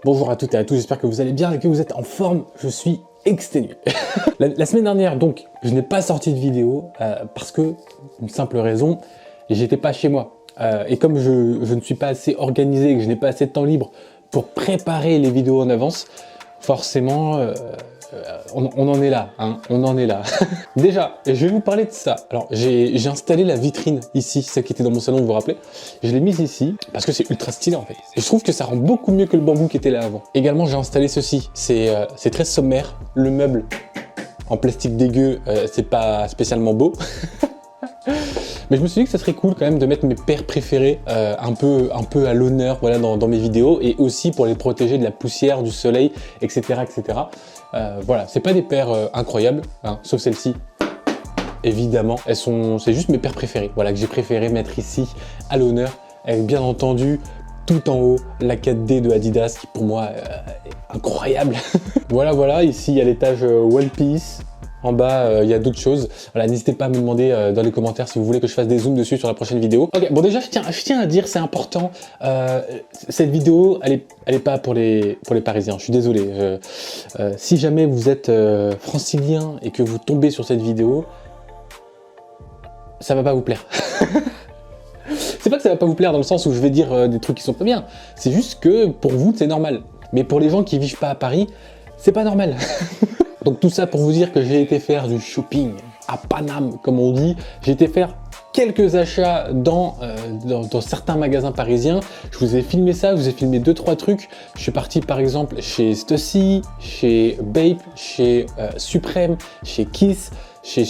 Bonjour à toutes et à tous, j'espère que vous allez bien et que vous êtes en forme. Je suis exténué. la semaine dernière, donc, je n'ai pas sorti de vidéo parce que, une simple raison, j'étais pas chez moi. Et comme je ne suis pas assez organisé et que je n'ai pas assez de temps libre pour préparer les vidéos en avance, forcément, on en est là, hein, on en est là. Déjà, je vais vous parler de ça. Alors, j'ai installé la vitrine ici, celle qui était dans mon salon, vous vous rappelez. Je l'ai mise ici parce que c'est ultra stylé en fait. Et je trouve que ça rend beaucoup mieux que le bambou qui était là avant. Également, j'ai installé ceci. C'est très sommaire. Le meuble en plastique dégueu, c'est pas spécialement beau. Mais je me suis dit que ça serait cool quand même de mettre mes paires préférées un peu à l'honneur, voilà, dans mes vidéos, et aussi pour les protéger de la poussière, du soleil, etc. etc. Voilà, c'est pas des paires incroyables, hein, sauf celle-ci. Évidemment, c'est juste mes paires préférées, voilà, que j'ai préféré mettre ici à l'honneur, avec bien entendu tout en haut la 4D de Adidas qui pour moi est incroyable. Voilà, ici il y a l'étage One Piece. En bas, il y a d'autres choses. Voilà, n'hésitez pas à me demander dans les commentaires si vous voulez que je fasse des zooms dessus sur la prochaine vidéo. Ok, bon déjà, je tiens à dire, c'est important, cette vidéo, elle est pas pour les Parisiens, je suis désolé. Si jamais vous êtes francilien et que vous tombez sur cette vidéo, ça va pas vous plaire. C'est pas que ça va pas vous plaire dans le sens où je vais dire des trucs qui sont pas bien, c'est juste que pour vous, c'est normal. Mais pour les gens qui vivent pas à Paris, c'est pas normal. Donc tout ça pour vous dire que j'ai été faire du shopping à Paname, comme on dit. J'ai été faire quelques achats dans certains magasins parisiens. Je vous ai filmé ça, je vous ai filmé 2-3 trucs. Je suis parti par exemple chez Stussy, chez Bape, chez Supreme, chez Kiss, chez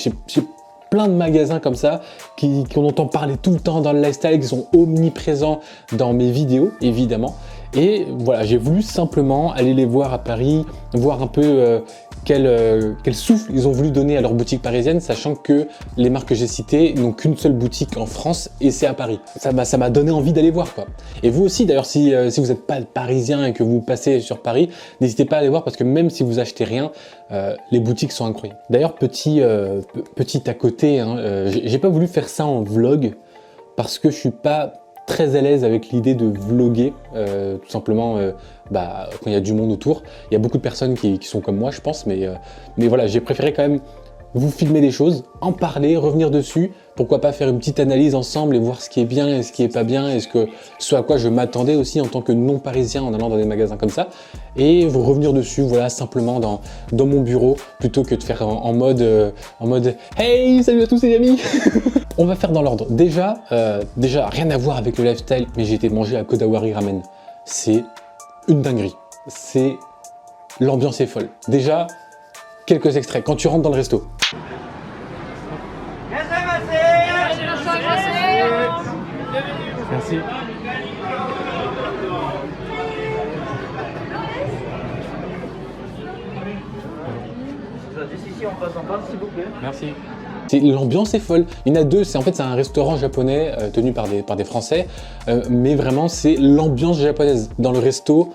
plein de magasins comme ça qu'on entend parler tout le temps dans le lifestyle, qui sont omniprésents dans mes vidéos, évidemment. Et voilà, j'ai voulu simplement aller les voir à Paris, voir un peu quel souffle ils ont voulu donner à leur boutique parisienne, sachant que les marques que j'ai citées n'ont qu'une seule boutique en France et c'est à Paris. Ça m'a donné envie d'aller voir, quoi. Et vous aussi, d'ailleurs, si vous n'êtes pas parisien et que vous passez sur Paris, n'hésitez pas à aller voir parce que même si vous achetez rien, les boutiques sont incroyables. D'ailleurs, petit à côté, hein, j'ai pas voulu faire ça en vlog parce que je suis pas très à l'aise avec l'idée de vlogger, tout simplement quand il y a du monde autour. Il y a beaucoup de personnes qui sont comme moi, je pense, mais voilà, j'ai préféré quand même vous filmer des choses, en parler, revenir dessus, pourquoi pas faire une petite analyse ensemble et voir ce qui est bien et ce qui est pas bien, et ce à quoi je m'attendais aussi en tant que non-parisien en allant dans des magasins comme ça, et vous revenir dessus, voilà, simplement dans mon bureau, plutôt que de faire en mode hey, salut à tous les amis. On va faire dans l'ordre. Déjà, rien à voir avec le lifestyle, mais j'ai été manger à Kodawari Ramen. C'est une dinguerie. L'ambiance est folle. Déjà, quelques extraits. Quand tu rentres dans le resto. Merci. Ici, on passe en bas, s'il vous plaît. Merci. L'ambiance est folle. Il y en a deux. C'est un restaurant japonais tenu par des Français, mais vraiment c'est l'ambiance japonaise. Dans le resto,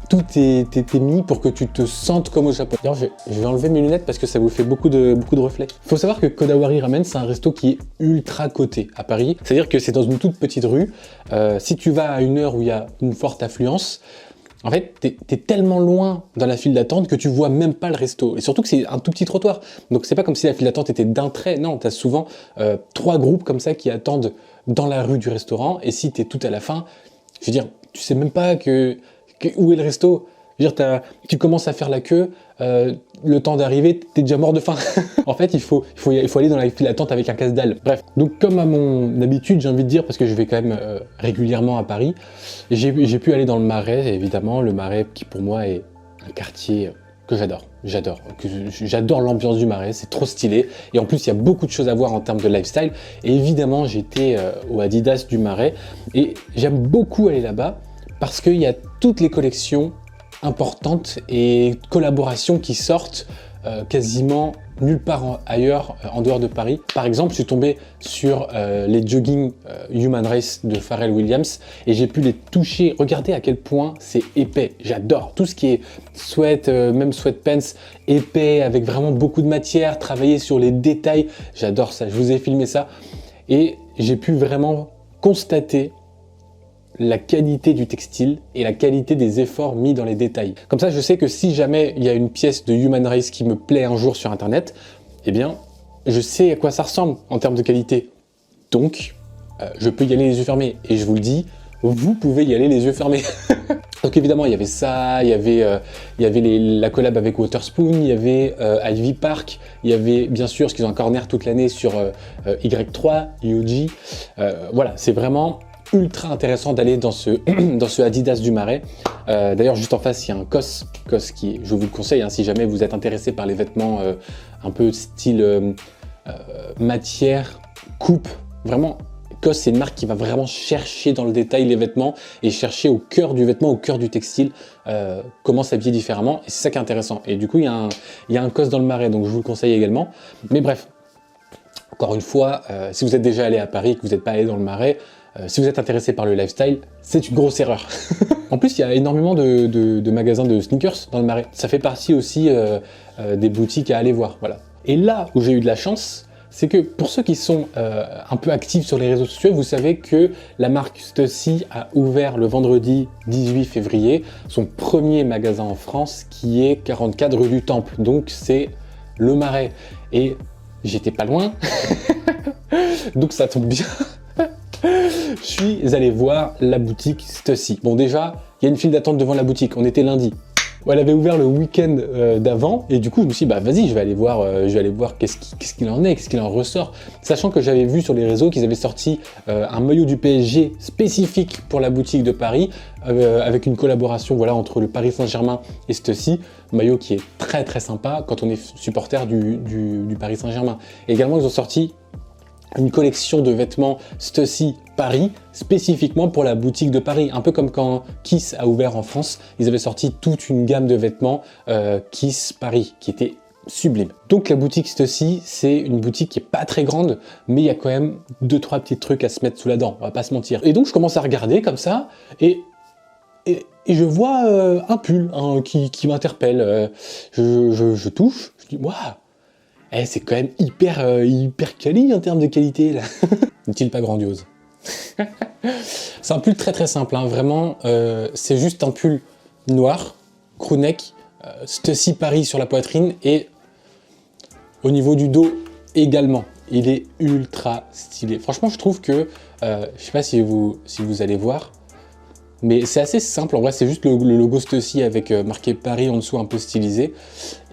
tout est mis pour que tu te sentes comme au Japon. D'ailleurs, je vais enlever mes lunettes parce que ça vous fait beaucoup de reflets. Il faut savoir que Kodawari Ramen, c'est un resto qui est ultra coté à Paris. C'est-à-dire que c'est dans une toute petite rue. Si tu vas à une heure où il y a une forte affluence, en fait, t'es tellement loin dans la file d'attente que tu vois même pas le resto. Et surtout que c'est un tout petit trottoir. Donc c'est pas comme si la file d'attente était d'un trait. Non, t'as souvent 3 groupes comme ça qui attendent dans la rue du restaurant. Et si t'es tout à la fin, je veux dire, tu sais même pas où est le resto. Je veux dire, tu commences à faire la queue, le temps d'arriver, t'es déjà mort de faim. En fait, il faut aller dans la file d'attente avec un casse-dalle. Bref, donc comme à mon habitude, j'ai envie de dire, parce que je vais quand même régulièrement à Paris, j'ai pu aller dans le Marais, évidemment, le Marais qui pour moi est un quartier que j'adore. J'adore l'ambiance du Marais, c'est trop stylé. Et en plus, il y a beaucoup de choses à voir en termes de lifestyle. Et évidemment, j'étais au Adidas du Marais et j'aime beaucoup aller là-bas parce qu'il y a toutes les collections importantes et collaborations qui sortent quasiment nulle part ailleurs en dehors de Paris. Par exemple, je suis tombé sur les jogging Human Race de Pharrell Williams et j'ai pu les toucher. Regardez à quel point c'est épais. J'adore tout ce qui est sweat, même sweatpants épais avec vraiment beaucoup de matière, travailler sur les détails. J'adore ça. Je vous ai filmé ça et j'ai pu vraiment constater la qualité du textile et la qualité des efforts mis dans les détails. Comme ça, je sais que si jamais il y a une pièce de Human Race qui me plaît un jour sur internet, eh bien, je sais à quoi ça ressemble en termes de qualité. Donc, je peux y aller les yeux fermés. Et je vous le dis, vous pouvez y aller les yeux fermés. Donc évidemment, il y avait ça, il y avait la collab avec Waterspoon, il y avait Ivy Park, il y avait bien sûr ce qu'ils ont en corner toute l'année sur Y3, UOG. Voilà, c'est vraiment ultra intéressant d'aller dans ce Adidas du Marais. D'ailleurs, juste en face, il y a un COS qui, je vous le conseille, hein, si jamais vous êtes intéressé par les vêtements un peu style matière, coupe, vraiment. COS, c'est une marque qui va vraiment chercher dans le détail les vêtements et chercher au cœur du vêtement, au cœur du textile, comment s'habiller différemment. Et c'est ça qui est intéressant. Et du coup, il y a un COS dans le Marais, donc je vous le conseille également. Mais bref, encore une fois, si vous êtes déjà allé à Paris et que vous n'êtes pas allé dans le Marais, si vous êtes intéressé par le lifestyle, c'est une grosse erreur. En plus, il y a énormément de magasins de sneakers dans le Marais. Ça fait partie aussi des boutiques à aller voir. Voilà. Et là où j'ai eu de la chance, c'est que pour ceux qui sont un peu actifs sur les réseaux sociaux, vous savez que la marque Stussy a ouvert le vendredi 18 février son premier magasin en France qui est 44 rue du Temple. Donc c'est le Marais. Et j'étais pas loin, donc ça tombe bien. Je suis allé voir la boutique Stussy. Bon déjà, il y a une file d'attente devant la boutique, on était lundi. Elle avait ouvert le week-end d'avant et du coup je me suis dit bah vas-y je vais aller voir qu'est-ce qu'il en est, qu'est-ce qu'il en ressort, sachant que j'avais vu sur les réseaux qu'ils avaient sorti un maillot du PSG spécifique pour la boutique de Paris avec une collaboration voilà entre le Paris Saint-Germain et Stussy, maillot qui est très très sympa quand on est supporter du Paris Saint-Germain. Et également ils ont sorti une collection de vêtements Stussy Paris, spécifiquement pour la boutique de Paris. Un peu comme quand Kiss a ouvert en France, ils avaient sorti toute une gamme de vêtements Kiss Paris, qui était sublime. Donc la boutique Stussy, c'est une boutique qui est pas très grande, mais il y a quand même 2-3 petits trucs à se mettre sous la dent, on va pas se mentir. Et donc je commence à regarder comme ça, et je vois un pull qui m'interpelle. Je touche, je dis waouh! C'est quand même hyper quali en termes de qualité là. N'est-il pas grandiose? C'est un pull très très simple, hein. Vraiment, c'est juste un pull noir, crewneck, Stussy Paris sur la poitrine et au niveau du dos également. Il est ultra stylé. Franchement, je trouve que, je sais pas si vous allez voir, mais c'est assez simple. En vrai, c'est juste le logo Stussy avec marqué Paris en dessous un peu stylisé.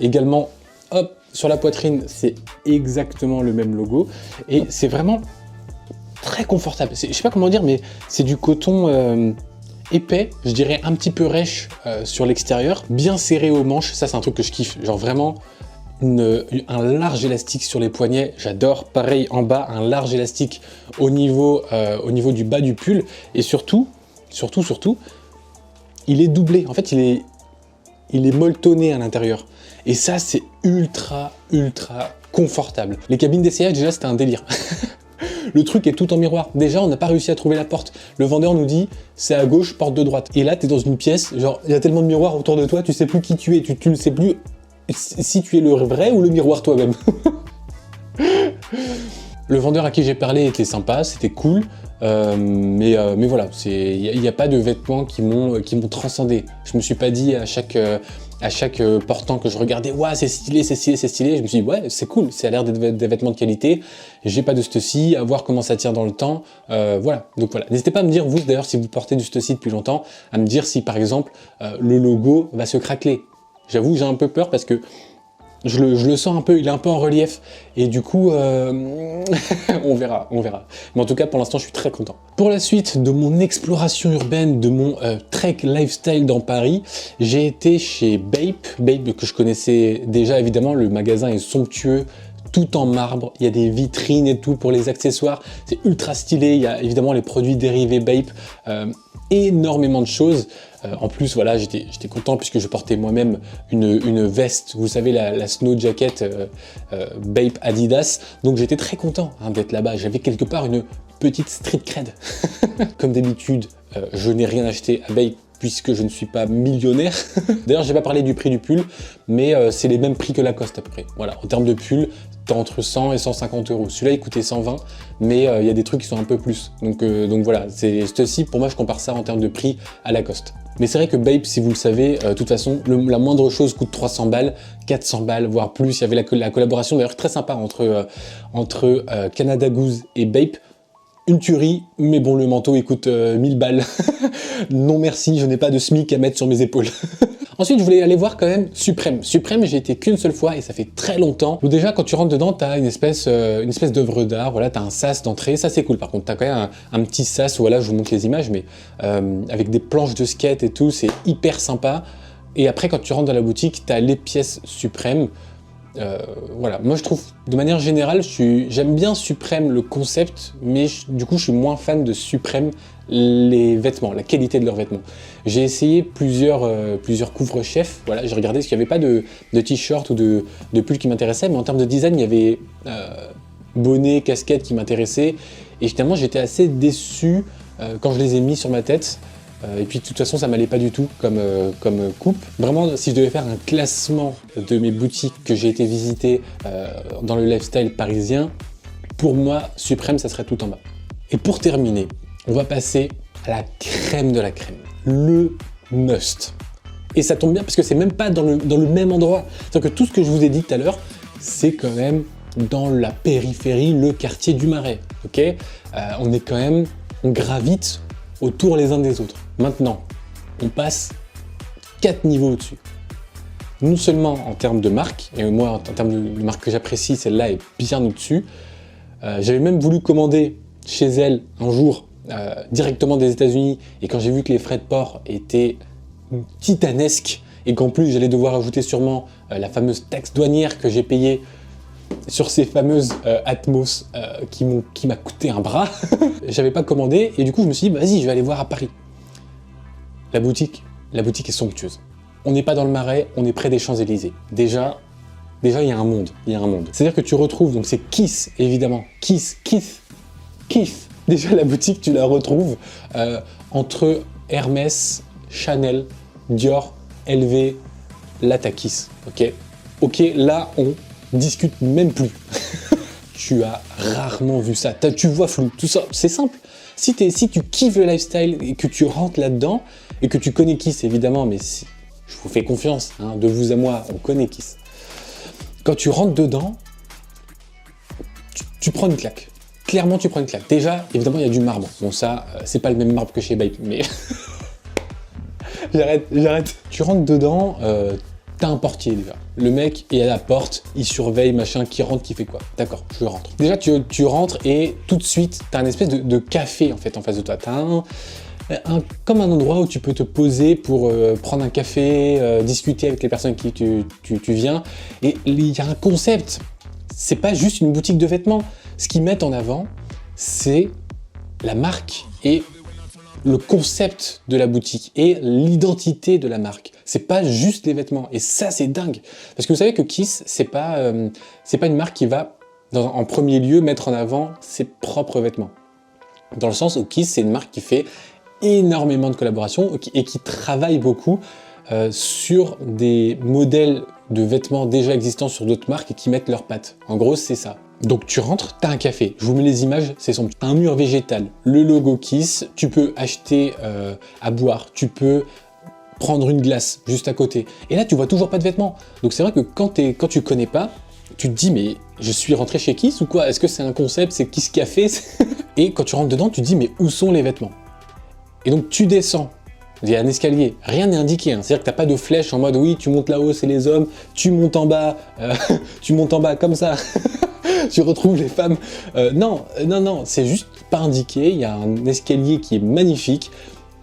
Également, hop, sur la poitrine, c'est exactement le même logo et c'est vraiment très confortable. Je sais pas comment dire, mais c'est du coton épais, je dirais un petit peu rêche sur l'extérieur, bien serré aux manches. Ça, c'est un truc que je kiffe. Genre vraiment un large élastique sur les poignets, j'adore. Pareil en bas, un large élastique au niveau du bas du pull et surtout, il est doublé. En fait, il est molletonné à l'intérieur. Et ça, c'est ultra confortable. Les cabines d'essayage, déjà, c'était un délire. Le truc est tout en miroir. Déjà, on n'a pas réussi à trouver la porte. Le vendeur nous dit, c'est à gauche, porte de droite. Et là, tu es dans une pièce, genre, il y a tellement de miroirs autour de toi, tu sais plus qui tu es. Tu ne sais plus si tu es le vrai ou le miroir toi-même. Le vendeur à qui j'ai parlé était sympa, c'était cool. Mais voilà, il n'y a pas de vêtements qui m'ont transcendé. Je me suis pas dit à chaque portant que je regardais, ouais, c'est stylé. Je me suis dit, ouais, c'est cool, ça a l'air d'être des vêtements de qualité. J'ai pas de Stussy, à voir comment ça tient dans le temps. Voilà, donc voilà. N'hésitez pas à me dire, vous d'ailleurs, si vous portez du Stussy depuis longtemps, à me dire si par exemple le logo va se craqueler. J'avoue, j'ai un peu peur parce que je le sens un peu, il est un peu en relief et du coup, on verra. Mais en tout cas, pour l'instant, je suis très content. Pour la suite de mon exploration urbaine, de mon trek lifestyle dans Paris, j'ai été chez Bape que je connaissais déjà évidemment. Le magasin est somptueux, tout en marbre, il y a des vitrines et tout pour les accessoires, c'est ultra stylé, il y a évidemment les produits dérivés Bape, énormément de choses. En plus, voilà, j'étais content puisque je portais moi-même une veste, vous savez, la snow jacket Bape Adidas, donc j'étais très content d'être là-bas. J'avais quelque part une petite street cred. Comme d'habitude, je n'ai rien acheté à Bape puisque je ne suis pas millionnaire. D'ailleurs, j'ai pas parlé du prix du pull, mais c'est les mêmes prix que Lacoste à peu près. Voilà, en termes de pull, t'as entre 100 et 150 euros. Celui-là, il coûtait 120, mais il y a des trucs qui sont un peu plus. Donc voilà, ceci, pour moi, je compare ça en termes de prix à Lacoste. Mais c'est vrai que Bape, si vous le savez, de toute façon, la moindre chose coûte 300 balles, 400 balles, voire plus. Il y avait la collaboration d'ailleurs très sympa entre Canada Goose et Bape. Une tuerie, mais bon, le manteau il coûte 1000 balles. Non merci, je n'ai pas de SMIC à mettre sur mes épaules. Ensuite, je voulais aller voir quand même Suprême. Suprême, j'ai été qu'une seule fois et ça fait très longtemps. Donc déjà, quand tu rentres dedans, t'as une espèce d'œuvre d'art. Voilà, t'as un sas d'entrée, ça c'est cool. Par contre, t'as quand même un petit sas. Voilà, je vous montre les images, mais avec des planches de skate et tout, c'est hyper sympa. Et après, quand tu rentres dans la boutique, t'as les pièces Suprême. Voilà, moi je trouve, de manière générale, j'aime bien Suprême le concept, mais du coup je suis moins fan de Suprême les vêtements, la qualité de leurs vêtements. J'ai essayé plusieurs couvre-chefs, voilà, j'ai regardé parce qu'il n'y avait pas de t-shirt ou de pull qui m'intéressait, mais en termes de design, il y avait bonnet, casquette qui m'intéressait, et finalement j'étais assez déçu quand je les ai mis sur ma tête. Et puis de toute façon ça m'allait pas du tout comme coupe. Vraiment, si je devais faire un classement de mes boutiques que j'ai été visiter dans le lifestyle parisien, pour moi Suprême ça serait tout en bas. Et pour terminer, on va passer à la crème de la crème, le must. Et ça tombe bien parce que c'est même pas dans le même endroit. C'est-à-dire que tout ce que je vous ai dit tout à l'heure, c'est quand même dans la périphérie, le quartier du Marais. Ok, on gravite autour les uns des autres. Maintenant, on passe 4 niveaux au-dessus. Non seulement en termes de marque, et moi en termes de marque que j'apprécie, celle-là est bien au-dessus. J'avais même voulu commander chez elle un jour directement des États-Unis, et quand j'ai vu que les frais de port étaient titanesques, et qu'en plus j'allais devoir ajouter sûrement la fameuse taxe douanière que j'ai payée sur ces fameuses Atmos qui m'a coûté un bras, j'avais pas commandé et du coup je me suis dit bah, vas-y je vais aller voir à Paris. La boutique est somptueuse. On n'est pas dans le Marais, on est près des Champs-Élysées. Déjà il y a un monde, C'est-à-dire que tu retrouves, donc c'est Kiss évidemment, Kiss. Déjà la boutique tu la retrouves entre Hermès, Chanel, Dior, LV, là t'as Kiss, ok, là on discute même plus. Tu as rarement vu ça, tu vois flou, tout ça, c'est simple. Si tu kiffes le lifestyle et que tu rentres là-dedans, et que tu connais Kiss évidemment, mais si, je vous fais confiance, hein, de vous à moi, on connaît Kiss. Quand tu rentres dedans, tu prends une claque. Clairement, tu prends une claque. Déjà, évidemment, il y a du marbre. Bon ça, c'est pas le même marbre que chez Bape, mais... J'arrête. Tu rentres dedans, t'as un portier déjà. Le mec est à la porte, il surveille, machin, qui rentre, qui fait quoi. D'accord, je rentre. Déjà, tu rentres et tout de suite, t'as un espèce de café en fait en face de toi. T'as comme un endroit où tu peux te poser pour prendre un café, discuter avec les personnes avec qui tu viens. Et il y a un concept. C'est pas juste une boutique de vêtements. Ce qu'ils mettent en avant, c'est la marque et le concept de la boutique et l'identité de la marque. C'est pas juste les vêtements. Et ça, c'est dingue. Parce que vous savez que Kiss, c'est pas une marque qui va, en premier lieu, mettre en avant ses propres vêtements. Dans le sens où Kiss, c'est une marque qui fait énormément de collaborations et qui travaille beaucoup sur des modèles de vêtements déjà existants sur d'autres marques et qui mettent leurs pattes. En gros, c'est ça. Donc tu rentres, t'as un café, je vous mets les images, c'est sombre. Un mur végétal, le logo Kiss, tu peux acheter à boire, tu peux prendre une glace juste à côté. Et là, tu vois toujours pas de vêtements. Donc c'est vrai que quand tu connais pas, tu te dis mais je suis rentré chez Kiss ou quoi? Est-ce que c'est un concept, c'est Kiss Café? Et quand tu rentres dedans, tu te dis mais où sont les vêtements? Et donc tu descends. Il y a un escalier, rien n'est indiqué, hein. C'est-à-dire que t'as pas de flèche en mode oui, tu montes là-haut, c'est les hommes, tu montes en bas comme ça. Tu retrouves les femmes. Non, c'est juste pas indiqué. Il y a un escalier qui est magnifique.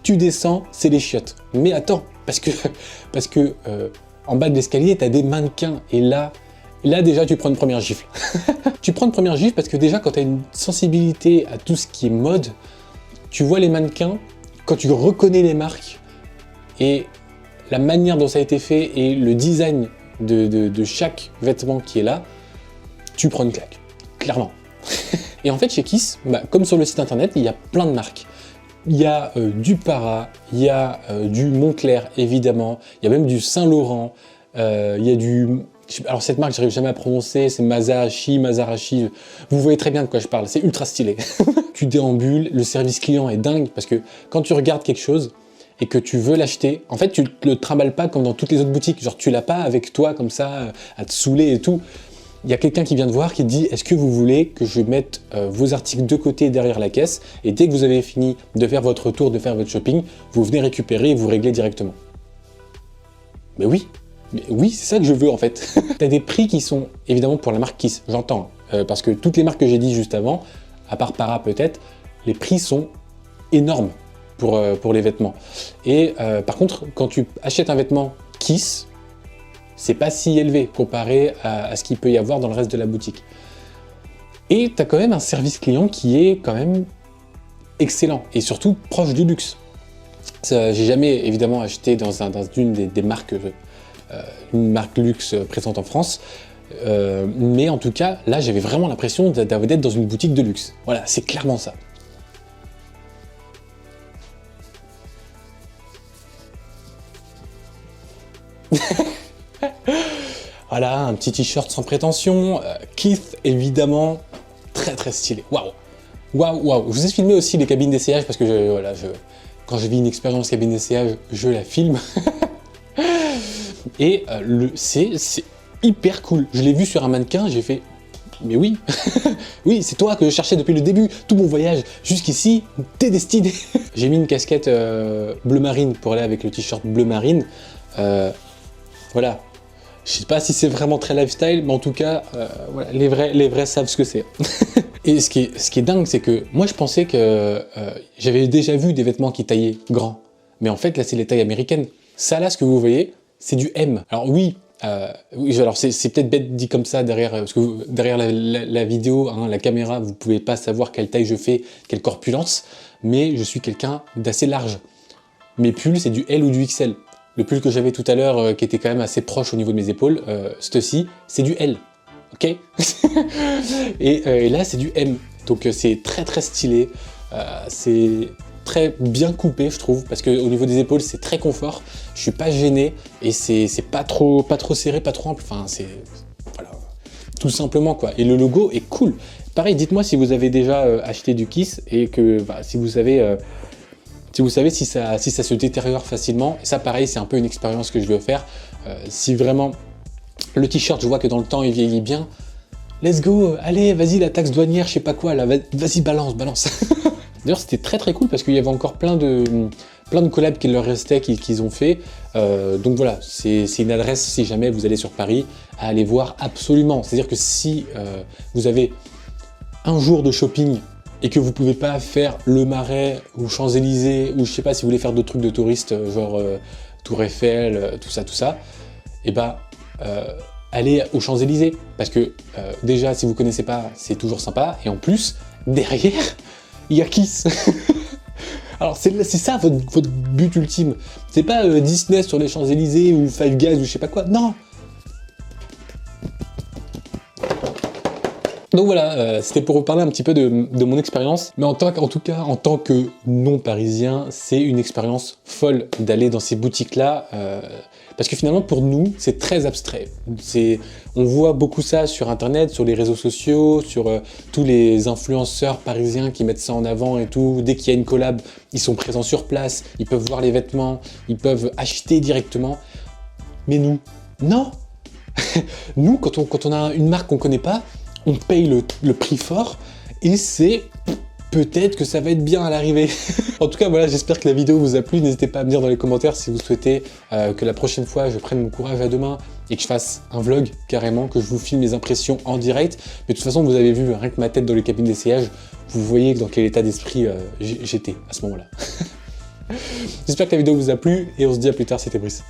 Tu descends, c'est les chiottes. Mais attends, parce que en bas de l'escalier, t'as des mannequins. Et là déjà, tu prends une première gifle. Tu prends une première gifle parce que déjà, quand t'as une sensibilité à tout ce qui est mode, tu vois les mannequins, quand tu reconnais les marques et la manière dont ça a été fait et le design de chaque vêtement qui est là, tu prends une claque, clairement. Et en fait, chez Kiss, comme sur le site internet, il y a plein de marques. Il y a du Para, il y a du Moncler, évidemment, il y a même du Saint-Laurent, il y a du... Alors cette marque, j'arrive jamais à prononcer, c'est Mazarachi, vous voyez très bien de quoi je parle, c'est ultra stylé. Tu déambules, le service client est dingue, parce que quand tu regardes quelque chose et que tu veux l'acheter, en fait tu le trimbales pas comme dans toutes les autres boutiques, genre tu l'as pas avec toi comme ça, à te saouler et tout. Il y a quelqu'un qui vient te voir qui te dit « Est-ce que vous voulez que je mette vos articles de côté derrière la caisse et dès que vous avez fini de faire votre tour, de faire votre shopping, vous venez récupérer et vous réglez directement ?» Mais oui, c'est ça que je veux en fait. T'as des prix qui sont évidemment pour la marque Kiss, j'entends, parce que toutes les marques que j'ai dit juste avant, à part Para peut-être, les prix sont énormes pour les vêtements. Et par contre, quand tu achètes un vêtement Kiss, c'est pas si élevé comparé à ce qu'il peut y avoir dans le reste de la boutique. Et tu as quand même un service client qui est quand même excellent et surtout proche du luxe. J'ai jamais évidemment acheté dans une des marques, une marque luxe présente en France, mais en tout cas là j'avais vraiment l'impression d'être dans une boutique de luxe. Voilà, c'est clairement ça. Voilà, un petit t-shirt sans prétention, Keith évidemment, très stylé, waouh. Je vous ai filmé aussi les cabines d'essayage parce que quand je vis une expérience cabine d'essayage, je la filme. Et c'est hyper cool, je l'ai vu sur un mannequin, j'ai fait, mais oui, oui c'est toi que je cherchais depuis le début, tout mon voyage jusqu'ici, t'es destiné. J'ai mis une casquette bleu marine pour aller avec le t-shirt bleu marine, voilà. Je sais pas si c'est vraiment très lifestyle, mais en tout cas, voilà, les vrais savent ce que c'est. Et ce qui est dingue, c'est que moi je pensais que j'avais déjà vu des vêtements qui taillaient grand. Mais en fait, là, c'est les tailles américaines. Ça, là, ce que vous voyez, c'est du M. Alors oui, alors c'est peut-être bête dit comme ça derrière, parce que derrière la vidéo, hein, la caméra, vous pouvez pas savoir quelle taille je fais, quelle corpulence, mais je suis quelqu'un d'assez large. Mes pulls, c'est du L ou du XL. Le pull que j'avais tout à l'heure, qui était quand même assez proche au niveau de mes épaules, ceci, c'est du L, ok. et là, c'est du M, donc c'est très stylé, c'est très bien coupé, je trouve, parce qu'au niveau des épaules, c'est très confort, je suis pas gêné, et c'est pas trop serré, pas trop ample, enfin, c'est... Voilà, tout simplement, quoi. Et le logo est cool. Pareil, dites-moi si vous avez déjà acheté du Kiss, et que, bah, si vous savez... si ça se détériore facilement, et ça pareil c'est un peu une expérience que je veux faire, si vraiment le t-shirt je vois que dans le temps il vieillit bien, let's go, allez vas-y la taxe douanière je sais pas quoi là, vas-y balance. D'ailleurs c'était très cool parce qu'il y avait encore plein de collabs qui leur restaient, qu'ils ont fait, donc voilà, c'est une adresse si jamais vous allez sur Paris à aller voir absolument, c'est-à-dire que si vous avez un jour de shopping et que vous pouvez pas faire le Marais ou Champs-Élysées, ou je sais pas si vous voulez faire d'autres trucs de touristes, genre Tour Eiffel, tout ça, et bah allez aux Champs-Élysées, parce que déjà si vous connaissez pas, c'est toujours sympa, et en plus, derrière, il y a Kiss. Alors c'est ça votre but ultime, c'est pas Disney sur les Champs-Élysées ou Five Guys ou je sais pas quoi, non. Donc voilà, c'était pour vous parler un petit peu de mon expérience, mais en tout cas, en tant que non-parisien, c'est une expérience folle d'aller dans ces boutiques-là, parce que finalement, pour nous, c'est très abstrait. On voit beaucoup ça sur Internet, sur les réseaux sociaux, sur tous les influenceurs parisiens qui mettent ça en avant et tout. Dès qu'il y a une collab, ils sont présents sur place, ils peuvent voir les vêtements, ils peuvent acheter directement. Mais nous, non. Nous, quand on a une marque qu'on connaît pas, on paye le prix fort et c'est peut-être que ça va être bien à l'arrivée. En tout cas, voilà, j'espère que la vidéo vous a plu. N'hésitez pas à me dire dans les commentaires si vous souhaitez que la prochaine fois, je prenne mon courage à deux mains et que je fasse un vlog carrément, que je vous filme mes impressions en direct. Mais de toute façon, vous avez vu rien que ma tête dans les cabines d'essayage, vous voyez dans quel état d'esprit j'étais à ce moment-là. J'espère que la vidéo vous a plu et on se dit à plus tard, c'était Brice.